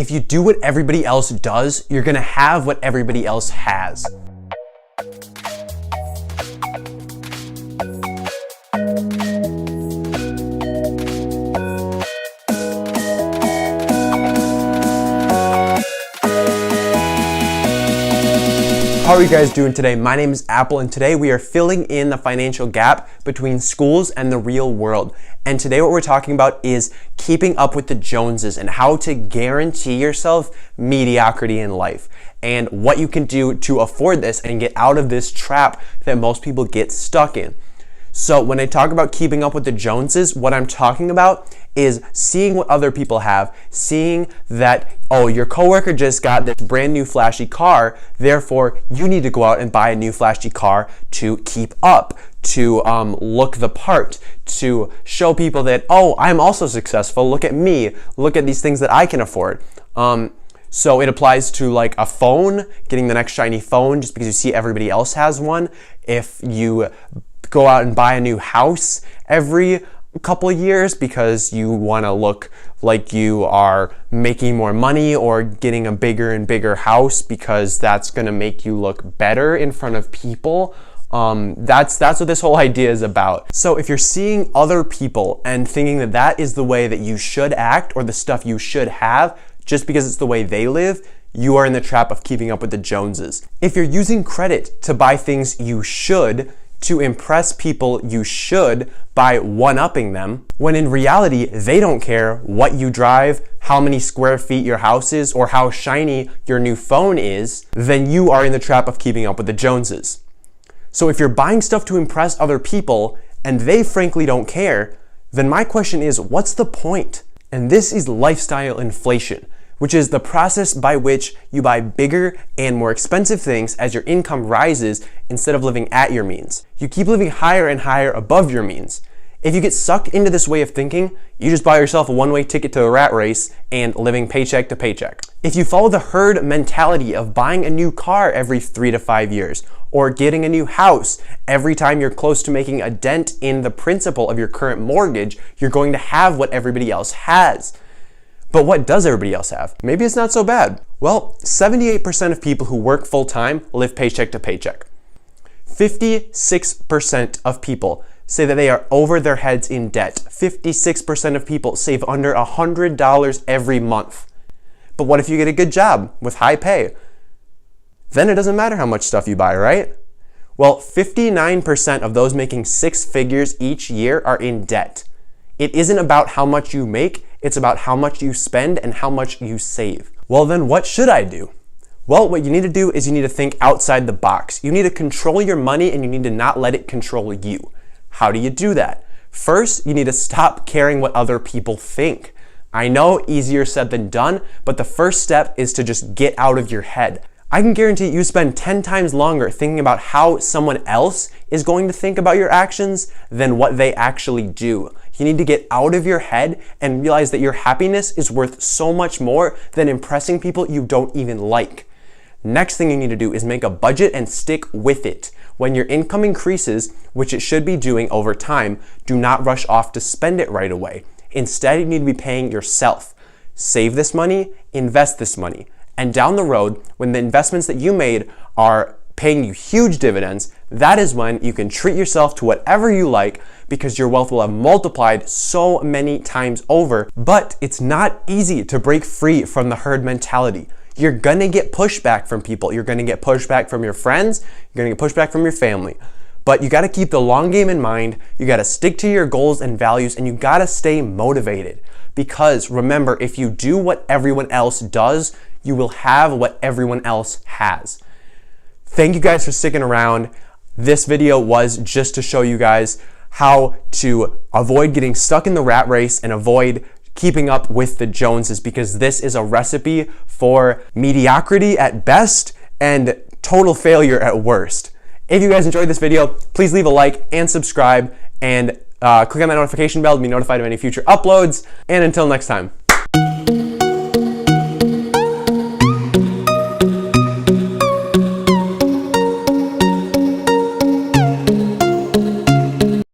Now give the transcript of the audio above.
If you do what everybody else does, you're gonna have what everybody else has. How are you guys doing today? My name is Apple, and today we are filling in the financial gap between schools and the real world. And today what we're talking about is keeping up with the Joneses and how to guarantee yourself mediocrity in life and what you can do to afford this and get out of this trap that most people get stuck in. So when I talk about keeping up with the Joneses, what I'm talking about is seeing what other people have, seeing that, oh, your coworker just got this brand new flashy car, therefore you need to go out and buy a new flashy car to keep up, to look the part, to show people that, oh, I'm also successful, look at me, look at these things that I can afford. So it applies to like a phone, getting the next shiny phone just because you see everybody else has one. If you go out and buy a new house every couple of years because you want to look like you are making more money, or getting a bigger and bigger house because that's going to make you look better in front of people. That's what this whole idea is about. So if you're seeing other people and thinking that that is the way that you should act or the stuff you should have just because it's the way they live, you are in the trap of keeping up with the Joneses. If you're using credit to buy things you should, to impress people you should by one-upping them, when in reality, they don't care what you drive, how many square feet your house is, or how shiny your new phone is, then you are in the trap of keeping up with the Joneses. So if you're buying stuff to impress other people and they frankly don't care, then my question is, what's the point? And this is lifestyle inflation, which is the process by which you buy bigger and more expensive things as your income rises instead of living at your means. You keep living higher and higher above your means. If you get sucked into this way of thinking, you just buy yourself a one-way ticket to the rat race and living paycheck to paycheck. If you follow the herd mentality of buying a new car every 3 to 5 years, or getting a new house every time you're close to making a dent in the principal of your current mortgage, you're going to have what everybody else has. But what does everybody else have? Maybe it's not so bad. Well, 78% of people who work full-time live paycheck to paycheck. 56% of people say that they are over their heads in debt. 56% of people save under $100 every month. But what if you get a good job with high pay? Then it doesn't matter how much stuff you buy, right? Well, 59% of those making 6 figures each year are in debt. It isn't about how much you make, it's about how much you spend and how much you save. Well, then what should I do? Well, what you need to do is you need to think outside the box. You need to control your money and you need to not let it control you. How do you do that? First, you need to stop caring what other people think. I know, easier said than done, but the first step is to just get out of your head. I can guarantee you spend 10 times longer thinking about how someone else is going to think about your actions than what they actually do. You need to get out of your head and realize that your happiness is worth so much more than impressing people you don't even like. Next thing you need to do is make a budget and stick with it. When your income increases, which it should be doing over time, do not rush off to spend it right away. Instead, you need to be paying yourself. Save this money, invest this money. And down the road, when the investments that you made are paying you huge dividends, that is when you can treat yourself to whatever you like because your wealth will have multiplied so many times over. But it's not easy to break free from the herd mentality. You're gonna get pushback from people. You're gonna get pushback from your friends. You're gonna get pushback from your family. But you gotta keep the long game in mind. You gotta stick to your goals and values, and you gotta stay motivated. Because remember, if you do what everyone else does, you will have what everyone else has. Thank you guys for sticking around. This video was just to show you guys how to avoid getting stuck in the rat race and avoid keeping up with the Joneses, because this is a recipe for mediocrity at best and total failure at worst. If you guys enjoyed this video, please leave a like and subscribe and click on that notification bell to be notified of any future uploads. And until next time.